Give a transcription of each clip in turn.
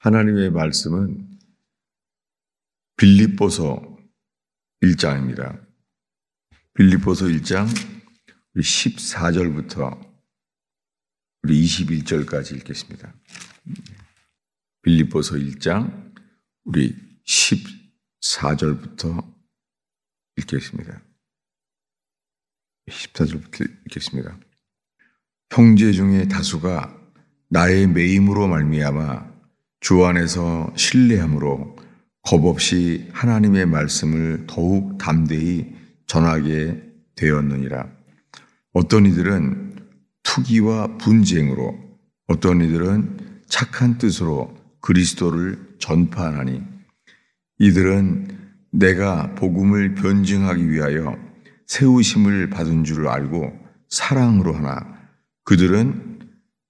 하나님의 말씀은 빌립보서 1장입니다. 빌립보서 1장 14절부터 우리 21절까지 읽겠습니다. 빌립보서 1장 우리 14절부터 읽겠습니다. 14절부터 읽겠습니다. 형제 중에 다수가 나의 매임으로 말미암아 주 안에서 신뢰함으로 겁없이 하나님의 말씀을 더욱 담대히 전하게 되었느니라. 어떤 이들은 투기와 분쟁으로, 어떤 이들은 착한 뜻으로 그리스도를 전파하나니, 이들은 내가 복음을 변증하기 위하여 세우심을 받은 줄 알고 사랑으로 하나, 그들은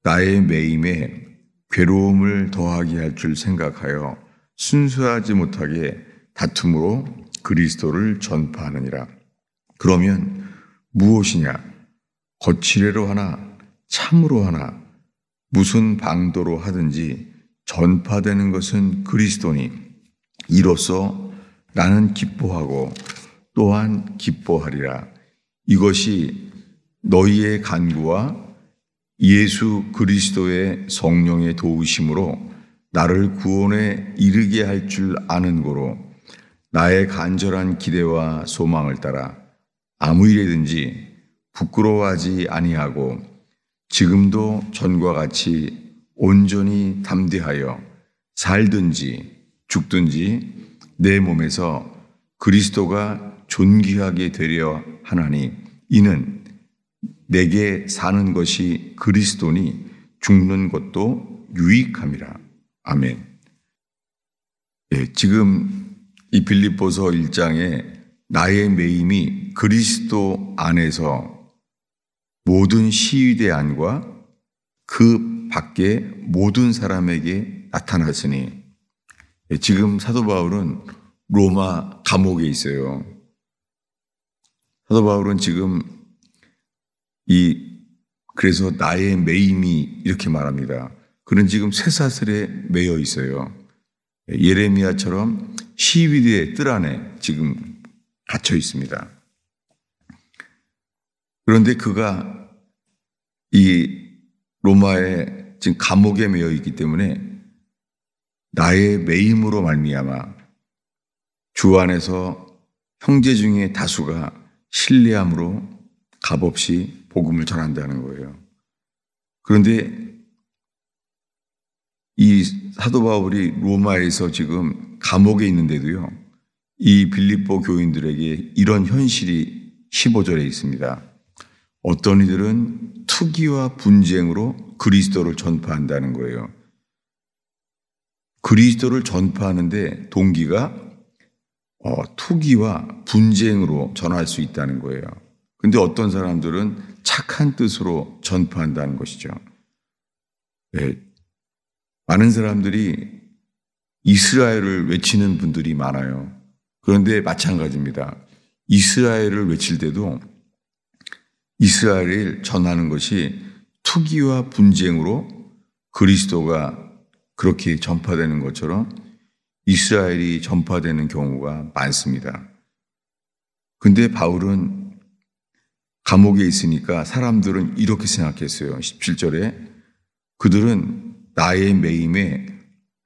나의 매임에 괴로움을 더하게 할 줄 생각하여 순수하지 못하게 다툼으로 그리스도를 전파하느니라. 그러면 무엇이냐? 거칠애로 하나 참으로 하나 무슨 방도로 하든지 전파되는 것은 그리스도니, 이로써 나는 기뻐하고 또한 기뻐하리라. 이것이 너희의 간구와 예수 그리스도의 성령의 도우심으로 나를 구원에 이르게 할 줄 아는 고로 나의 간절한 기대와 소망을 따라 아무 일이든지 부끄러워하지 아니하고 지금도 전과 같이 온전히 담대하여 살든지 죽든지 내 몸에서 그리스도가 존귀하게 되려 하나니, 이는 내게 사는 것이 그리스도니 죽는 것도 유익함이라. 아멘. 지금 이 빌립보서 1장에 나의 매임이 그리스도 안에서 모든 시위대 안과 그 밖에 모든 사람에게 나타났으니, 지금 사도 바울은 로마 감옥에 있어요. 사도 바울은 지금 그래서 나의 매임이 이렇게 말합니다. 그는 지금 쇠사슬에 매여 있어요. 예레미야처럼 시위대의 뜰 안에 지금 갇혀 있습니다. 그런데 그가 이 로마의 지금 감옥에 매여 있기 때문에 나의 매임으로 말미암아 주 안에서 형제 중에 다수가 신뢰함으로 값없이 복음을 전한다는 거예요. 그런데 이 사도 바울이 로마에서 지금 감옥에 있는데도요, 이 빌립보 교인들에게 이런 현실이 15절에 있습니다. 어떤 이들은 투기와 분쟁으로 그리스도를 전파한다는 거예요. 그리스도를 전파하는데 동기가 투기와 분쟁으로 전할 수 있다는 거예요. 근데 어떤 사람들은 착한 뜻으로 전파한다는 것이죠. 많은 사람들이 이스라엘을 외치는 분들이 많아요. 그런데 마찬가지입니다. 이스라엘을 외칠 때도 이스라엘을 전하는 것이 투기와 분쟁으로 그리스도가 그렇게 전파되는 것처럼 이스라엘이 전파되는 경우가 많습니다. 근데 바울은 감옥에 있으니까 사람들은 이렇게 생각했어요. 17절에 그들은 나의 매임에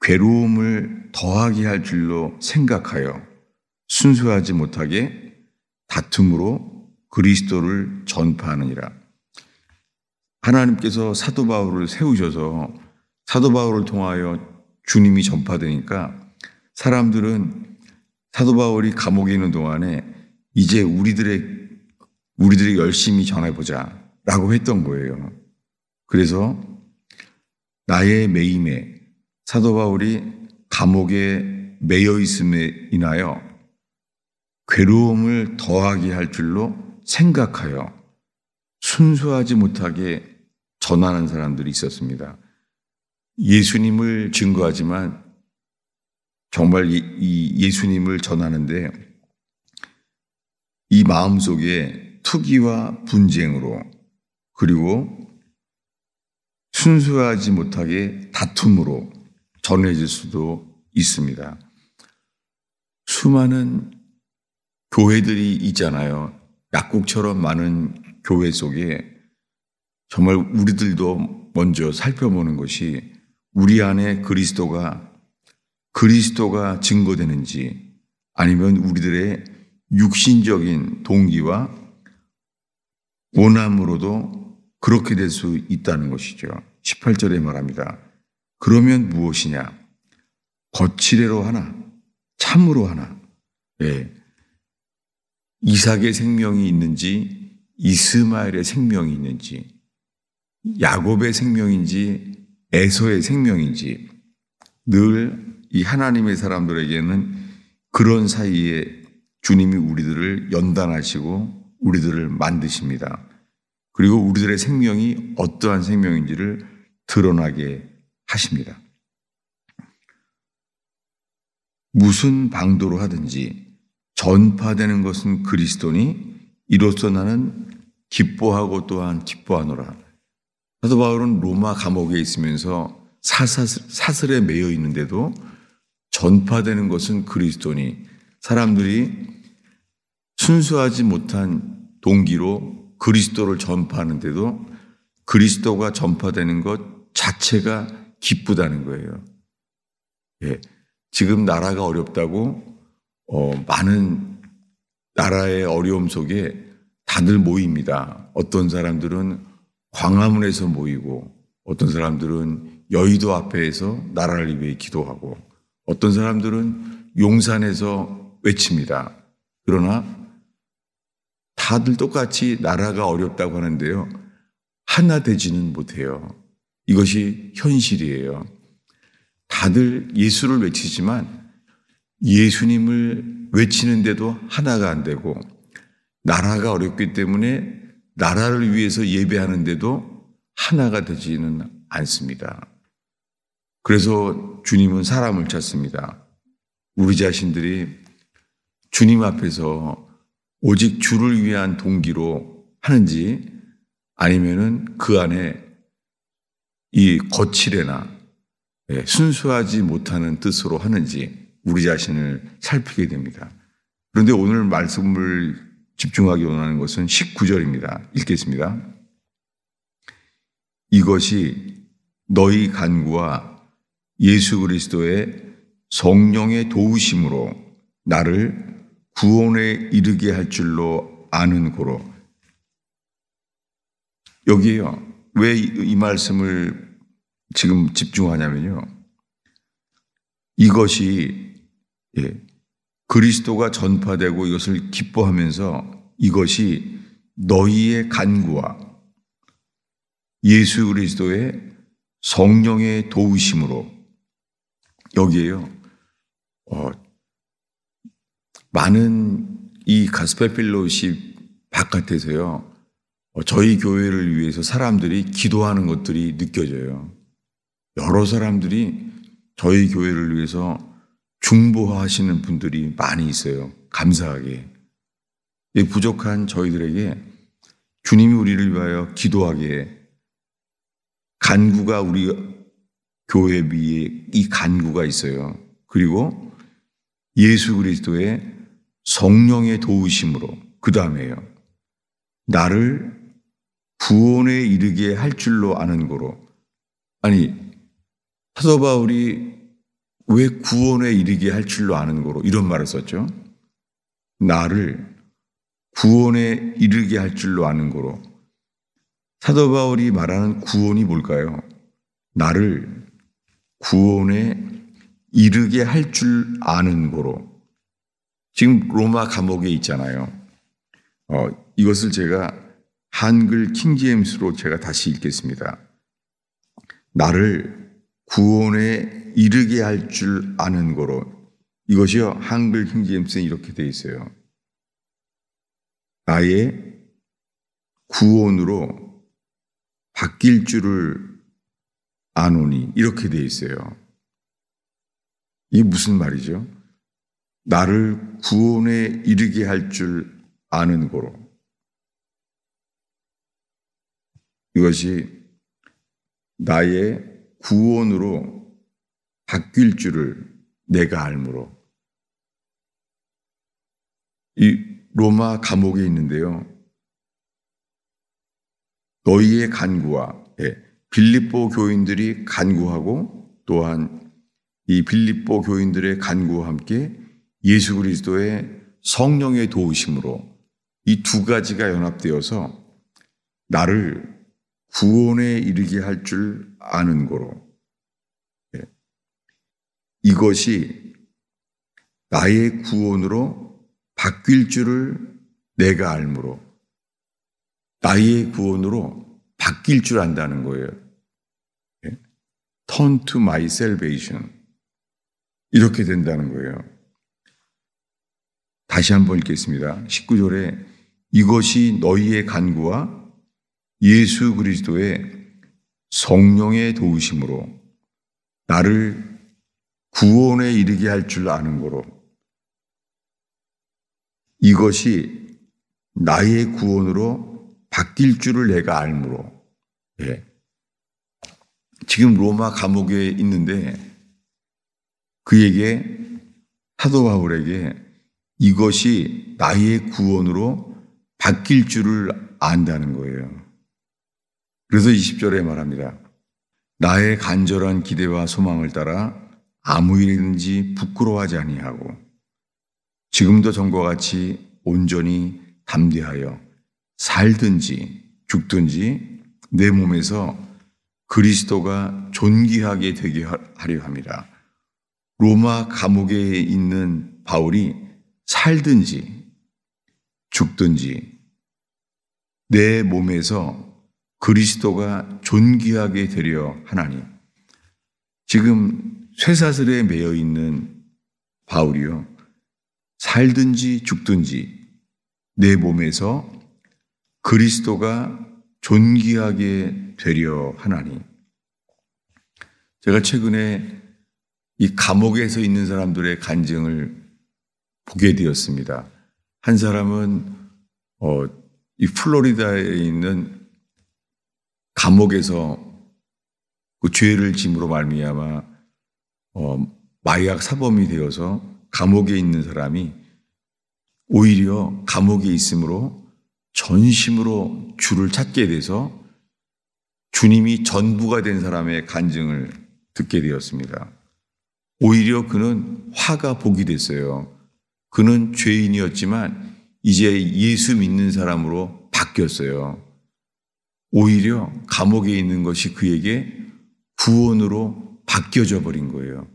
괴로움을 더하게 할 줄로 생각하여 순수하지 못하게 다툼으로 그리스도를 전파하느니라. 하나님께서 사도 바울을 세우셔서 사도 바울을 통하여 주님이 전파되니까 사람들은 사도 바울이 감옥에 있는 동안에 이제 우리들이 열심히 전해보자 라고 했던 거예요. 그래서 나의 매임에, 사도 바울이 감옥에 매여 있음에 인하여 괴로움을 더하게 할 줄로 생각하여 순수하지 못하게 전하는 사람들이 있었습니다. 예수님을 증거하지만 정말 이 예수님을 전하는데 이 마음속에 투기와 분쟁으로, 그리고 순수하지 못하게 다툼으로 전해질 수도 있습니다. 수많은 교회들이 있잖아요. 약국처럼 많은 교회 속에 정말 우리들도 먼저 살펴보는 것이 우리 안에 그리스도가 증거되는지 아니면 우리들의 육신적인 동기와 원함으로도 그렇게 될 수 있다는 것이죠. 18절에 말합니다. 그러면 무엇이냐? 거칠애로 하나, 참으로 하나. 예. 이삭의 생명이 있는지, 이스마엘의 생명이 있는지, 야곱의 생명인지, 에서의 생명인지, 늘 이 하나님의 사람들에게는 그런 사이에 주님이 우리들을 연단하시고 우리들을 만드십니다. 그리고 우리들의 생명이 어떠한 생명인지를 드러나게 하십니다. 무슨 방도로 하든지 전파되는 것은 그리스도니 이로써 나는 기뻐하고 또한 기뻐하노라. 사도 바울은 로마 감옥에 있으면서 사슬에 매여 있는데도 전파되는 것은 그리스도니 사람들이 순수하지 못한 동기로 그리스도를 전파하는데도 그리스도가 전파되는 것 자체가 기쁘다는 거예요. 예. 지금 나라가 어렵다고 많은 나라의 어려움 속에 다들 모입니다. 어떤 사람들은 광화문에서 모이고 어떤 사람들은 여의도 앞에서 나라를 위해 기도하고 어떤 사람들은 용산에서 외칩니다. 그러나 다들 똑같이 나라가 어렵다고 하는데요. 하나 되지는 못해요. 이것이 현실이에요. 다들 예수를 외치지만 예수님을 외치는데도 하나가 안 되고 나라가 어렵기 때문에 나라를 위해서 예배하는데도 하나가 되지는 않습니다. 그래서 주님은 사람을 찾습니다. 우리 자신들이 주님 앞에서 오직 주를 위한 동기로 하는지 아니면은 그 안에 이 거칠애나 순수하지 못하는 뜻으로 하는지 우리 자신을 살피게 됩니다. 그런데 오늘 말씀을 집중하기 원하는 것은 19절입니다. 읽겠습니다. 이것이 너희 간구와 예수 그리스도의 성령의 도우심으로 나를 구원에 이르게 할 줄로 아는 고로. 여기에요. 왜 이 말씀을 지금 집중하냐면요. 이것이 그리스도가 전파되고 이것을 기뻐하면서 이것이 너희의 간구와 예수 그리스도의 성령의 도우심으로 여기에요. 많은 이 가스펠 펠로우십 바깥에서요. 저희 교회를 위해서 사람들이 기도하는 것들이 느껴져요. 여러 사람들이 저희 교회를 위해서 중보하시는 분들이 많이 있어요. 감사하게. 부족한 저희들에게 주님이 우리를 위하여 기도하게 간구가 우리 교회 위에 이 간구가 있어요. 그리고 예수 그리스도의 성령의 도우심으로 그 다음에요. 나를 구원에 이르게 할 줄로 아는 고로. 아니 사도 바울이 왜 구원에 이르게 할 줄로 아는 고로 이런 말을 썼죠. 나를 구원에 이르게 할 줄로 아는 고로. 사도 바울이 말하는 구원이 뭘까요? 나를 구원에 이르게 할 줄 아는 고로. 지금 로마 감옥에 있잖아요. 이것을 제가 한글 킹제임스로 제가 다시 읽겠습니다. 나를 구원에 이르게 할 줄 아는 고로. 이것이요 한글 킹제임스에 이렇게 되어 있어요. 나의 구원으로 바뀔 줄을 아노니 이렇게 되어 있어요. 이게 무슨 말이죠? 나를 구원에 이르게 할 줄 아는 고로. 이것이 나의 구원으로 바뀔 줄을 내가 알므로. 이 로마 감옥에 있는데요. 너희의 간구와 빌립보 교인들이 간구하고 또한 이 빌립보 교인들의 간구와 함께 예수 그리스도의 성령의 도우심으로 이 두 가지가 연합되어서 나를 구원에 이르게 할 줄 아는 거로. 이것이 나의 구원으로 바뀔 줄을 내가 알므로. 나의 구원으로 바뀔 줄 안다는 거예요. Turn to my salvation. 이렇게 된다는 거예요. 다시 한번 읽겠습니다. 19절에 이것이 너희의 간구와 예수 그리스도의 성령의 도우심으로 나를 구원에 이르게 할 줄 아는 거로. 이것이 나의 구원으로 바뀔 줄을 내가 알므로. 지금 로마 감옥에 있는데 그에게 사도 바울에게 이것이 나의 구원으로 바뀔 줄을 안다는 거예요. 그래서 20절에 말합니다. 나의 간절한 기대와 소망을 따라 아무 일이든지 부끄러워하지 아니하고 지금도 전과 같이 온전히 담대하여 살든지 죽든지 내 몸에서 그리스도가 존귀하게 되게 하려 합니다. 로마 감옥에 있는 바울이 살든지 죽든지 내 몸에서 그리스도가 존귀하게 되려 하나니. 지금 쇠사슬에 매여 있는 바울이요. 살든지 죽든지 내 몸에서 그리스도가 존귀하게 되려 하나니. 제가 최근에 이 감옥에서 있는 사람들의 간증을 보게 되었습니다. 한 사람은 이 플로리다에 있는 감옥에서 그 죄를 짐으로 말미암아 마약 사범이 되어서 감옥에 있는 사람이 오히려 감옥에 있으므로 전심으로 주를 찾게 돼서 주님이 전부가 된 사람의 간증을 듣게 되었습니다. 오히려 그는 화가 복이 됐어요. 그는 죄인이었지만 이제 예수 믿는 사람으로 바뀌었어요. 오히려 감옥에 있는 것이 그에게 구원으로 바뀌어져 버린 거예요.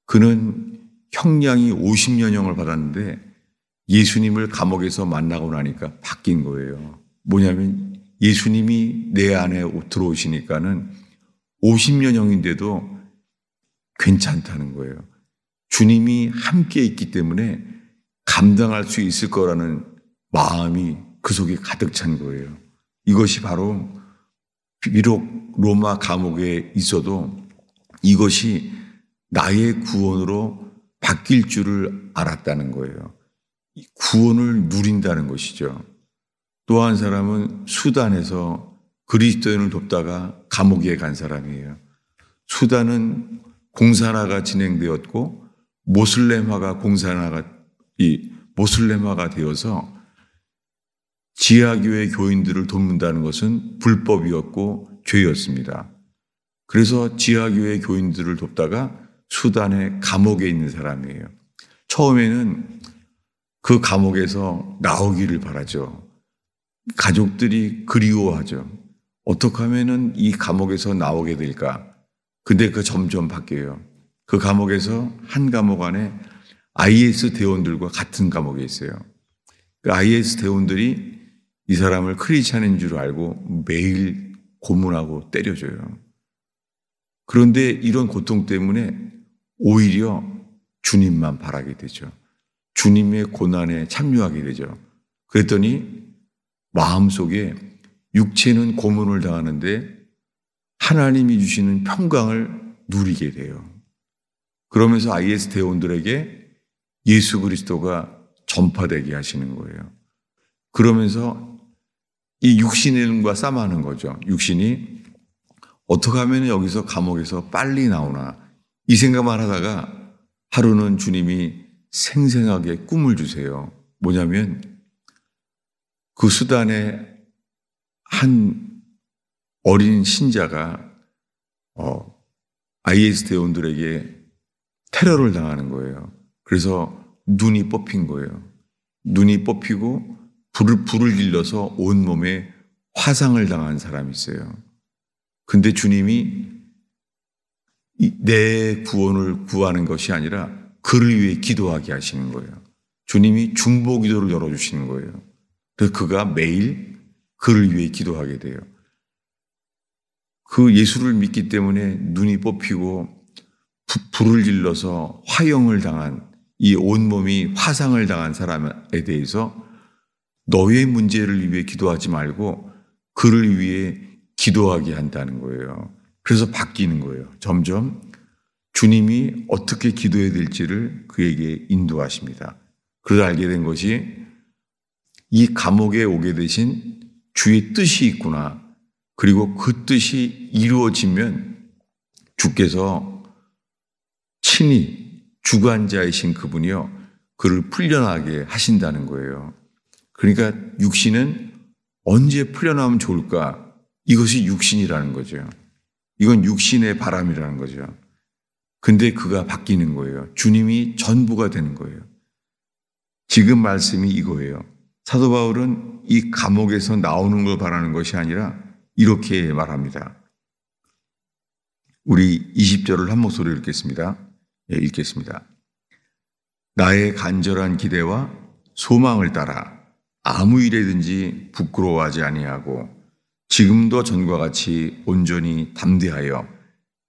그는 형량이 50년형을 받았는데 예수님을 감옥에서 만나고 나니까 바뀐 거예요. 뭐냐면 예수님이 내 안에 들어오시니까는 50년형인데도 괜찮다는 거예요. 주님이 함께 있기 때문에 감당할 수 있을 거라는 마음이 그 속에 가득 찬 거예요. 이것이 바로 비록 로마 감옥에 있어도 이것이 나의 구원으로 바뀔 줄을 알았다는 거예요. 구원을 누린다는 것이죠. 또 한 사람은 수단에서 그리스도인을 돕다가 감옥에 간 사람이에요. 수단은 공산화가 진행되었고 모슬렘화가 모슬렘화가 되어서 지하교회 교인들을 돕는다는 것은 불법이었고 죄였습니다. 그래서 지하교회 교인들을 돕다가 수단의 감옥에 있는 사람이에요. 처음에는 그 감옥에서 나오기를 바라죠. 가족들이 그리워하죠. 어떻게 하면은 이 감옥에서 나오게 될까? 근데 그 점점 바뀌어요. 그 감옥에서 한 감옥 안에 IS 대원들과 같은 감옥에 있어요. 그 IS 대원들이 이 사람을 크리스찬인 줄 알고 매일 고문하고 때려줘요. 그런데 이런 고통 때문에 오히려 주님만 바라게 되죠. 주님의 고난에 참여하게 되죠. 그랬더니 마음속에 육체는 고문을 당하는데 하나님이 주시는 평강을 누리게 돼요. 그러면서 IS 대원들에게 예수 그리스도가 전파되게 하시는 거예요. 그러면서 이 육신과 싸움하는 거죠. 육신이 어떻게 하면 여기서 감옥에서 빨리 나오나, 이 생각만 하다가 하루는 주님이 생생하게 꿈을 주세요. 뭐냐면 그 수단에 한 어린 신자가 IS 대원들에게 테러를 당하는 거예요. 그래서 눈이 뽑힌 거예요. 눈이 뽑히고 불을 질러서 온몸에 화상을 당한 사람이 있어요. 근데 주님이 내 구원을 구하는 것이 아니라 그를 위해 기도하게 하시는 거예요. 주님이 중보 기도를 열어주시는 거예요. 그래서 그가 매일 그를 위해 기도하게 돼요. 그 예수를 믿기 때문에 눈이 뽑히고 불을 질러서 화형을 당한 이 온몸이 화상을 당한 사람에 대해서 너의 문제를 위해 기도하지 말고 그를 위해 기도하게 한다는 거예요. 그래서 바뀌는 거예요. 점점 주님이 어떻게 기도해야 될지를 그에게 인도하십니다. 그러다 알게 된 것이 이 감옥에 오게 되신 주의 뜻이 있구나. 그리고 그 뜻이 이루어지면 주께서 친히 주관자이신 그분이요, 그를 풀려나게 하신다는 거예요. 그러니까 육신은 언제 풀려나면 좋을까? 이것이 육신이라는 거죠. 이건 육신의 바람이라는 거죠. 근데 그가 바뀌는 거예요. 주님이 전부가 되는 거예요. 지금 말씀이 이거예요. 사도 바울은 이 감옥에서 나오는 걸 바라는 것이 아니라 이렇게 말합니다. 우리 20절을 한 목소리로 읽겠습니다. 읽겠습니다. 나의 간절한 기대와 소망을 따라 아무 일에든지 부끄러워하지 아니하고 지금도 전과 같이 온전히 담대하여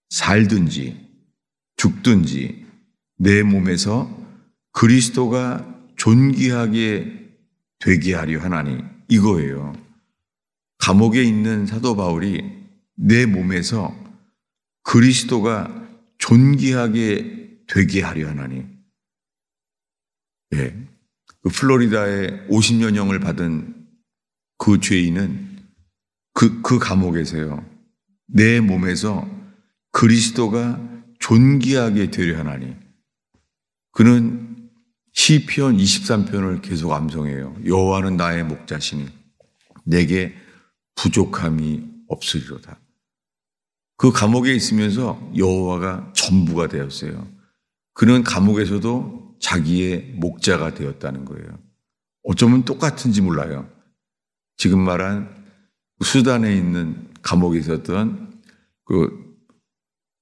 살든지 죽든지 내 몸에서 그리스도가 존귀하게 되게 하려 하나니, 이거예요. 감옥에 있는 사도 바울이 내 몸에서 그리스도가 존귀하게 되게 하려 하나니. 예. 그 플로리다에 50년형을 받은 그 죄인은 그 감옥에서요, 내 몸에서 그리스도가 존귀하게 되려 하나니. 그는 시편 23편을 계속 암송해요. 여호와는 나의 목자시니 내게 부족함이 없으리로다. 그 감옥에 있으면서 여호와가 전부가 되었어요. 그는 감옥에서도 자기의 목자가 되었다는 거예요. 어쩌면 똑같은지 몰라요. 지금 말한 수단에 있는 감옥에 있었던 그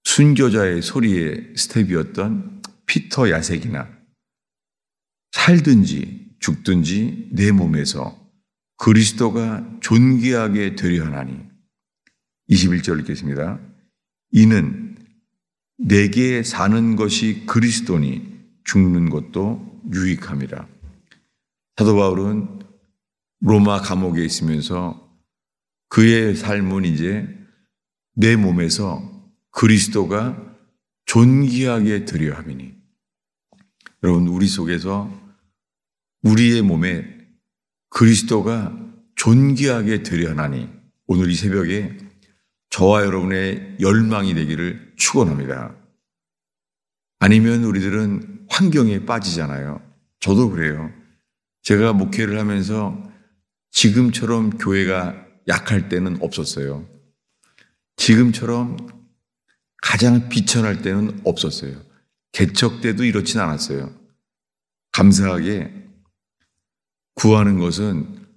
순교자의 소리의 스텝이었던 피터 야색이나 살든지 죽든지 내 몸에서 그리스도가 존귀하게 되려 하나니. 21절 읽겠습니다. 이는 내게 사는 것이 그리스도니 죽는 것도 유익함이라. 사도 바울은 로마 감옥에 있으면서 그의 삶은 이제 내 몸에서 그리스도가 존귀하게 되려 함이니. 여러분, 우리 속에서 우리의 몸에 그리스도가 존귀하게 되려 하나니, 오늘 이 새벽에 저와 여러분의 열망이 되기를 축원합니다. 아니면 우리들은 환경에 빠지잖아요. 저도 그래요. 제가 목회를 하면서 지금처럼 교회가 약할 때는 없었어요. 지금처럼 가장 비천할 때는 없었어요. 개척 때도 이렇진 않았어요. 감사하게 구하는 것은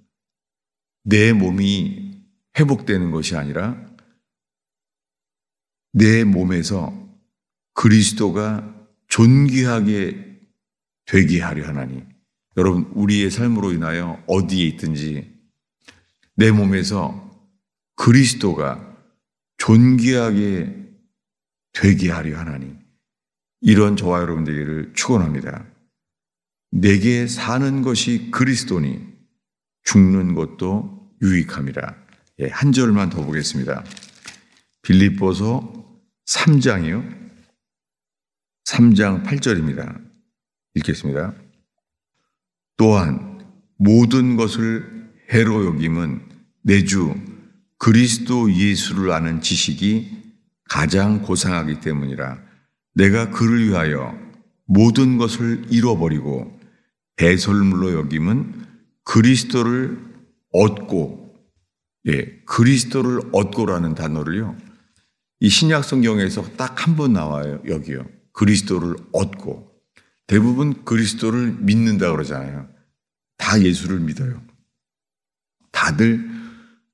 내 몸이 회복되는 것이 아니라 내 몸에서 그리스도가 존귀하게 되게 하려 하나니. 여러분, 우리의 삶으로 인하여 어디에 있든지 내 몸에서 그리스도가 존귀하게 되게 하려 하나니. 이런 저와 여러분 되기를 축원합니다. 내게 사는 것이 그리스도니 죽는 것도 유익함이라. 한 절만 더 보겠습니다. 빌립보서 3장이요. 3장 8절입니다. 읽겠습니다. 또한 모든 것을 해로 여김은 내 주 그리스도 예수를 아는 지식이 가장 고상하기 때문이라. 내가 그를 위하여 모든 것을 잃어버리고 배설물로 여김은 그리스도를 얻고, 그리스도를 얻고라는 단어를요, 이 신약 성경에서 딱 한 번 나와요. 여기요. 그리스도를 얻고. 대부분 그리스도를 믿는다 그러잖아요. 다 예수를 믿어요. 다들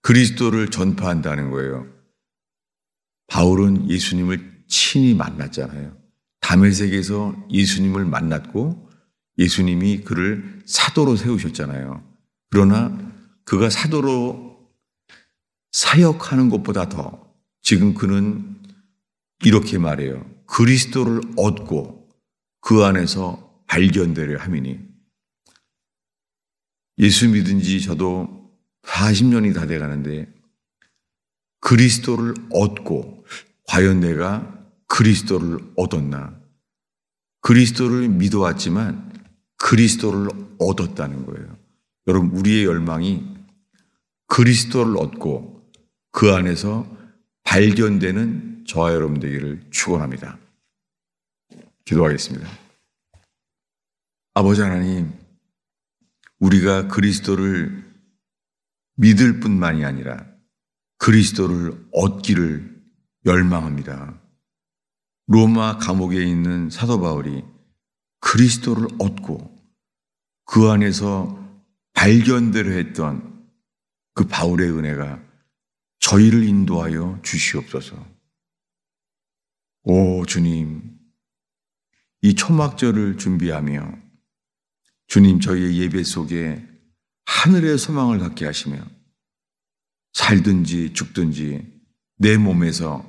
그리스도를 전파한다는 거예요. 바울은 예수님을 친히 만났잖아요. 다메섹에서 예수님을 만났고 예수님이 그를 사도로 세우셨잖아요. 그러나 그가 사도로 사역하는 것보다 더 지금 그는 이렇게 말해요. 그리스도를 얻고 그 안에서 발견되려 함이니. 예수 믿은 지 저도 40년이 다 돼가는데 그리스도를 얻고 과연 내가 그리스도를 얻었나? 그리스도를 믿어왔지만 그리스도를 얻었다는 거예요. 여러분, 우리의 열망이 그리스도를 얻고 그 안에서 발견되는 저와 여러분 되기를 축원합니다. 기도하겠습니다. 아버지 하나님, 우리가 그리스도를 믿을 뿐만이 아니라 그리스도를 얻기를 열망합니다. 로마 감옥에 있는 사도 바울이 그리스도를 얻고 그 안에서 발견되려 했던 그 바울의 은혜가 저희를 인도하여 주시옵소서. 오 주님, 이 초막절을 준비하며 주님 저희의 예배 속에 하늘의 소망을 갖게 하시며 살든지 죽든지 내 몸에서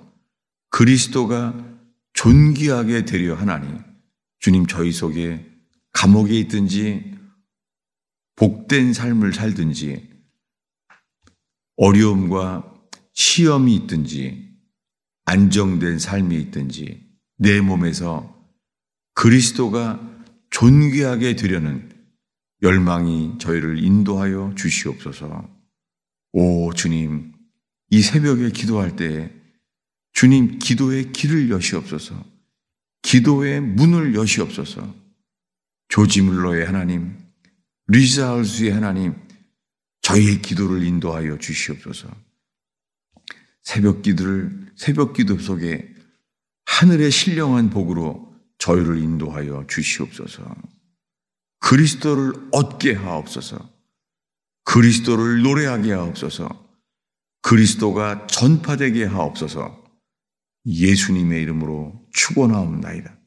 그리스도가 존귀하게 되려 하나니 주님 저희 속에 감옥에 있든지 복된 삶을 살든지 어려움과 시험이 있든지 안정된 삶이 있든지 내 몸에서 그리스도가 존귀하게 되려는 열망이 저희를 인도하여 주시옵소서. 오 주님, 이 새벽에 기도할 때 주님 기도의 길을 여시옵소서. 기도의 문을 여시옵소서. 조지물러의 하나님, 리자울스의 하나님, 저희의 기도를 인도하여 주시옵소서. 새벽 기도 속에 하늘의 신령한 복으로 저희를 인도하여 주시옵소서. 그리스도를 얻게 하옵소서. 그리스도를 노래하게 하옵소서. 그리스도가 전파되게 하옵소서. 예수님의 이름으로 축원하옵나이다.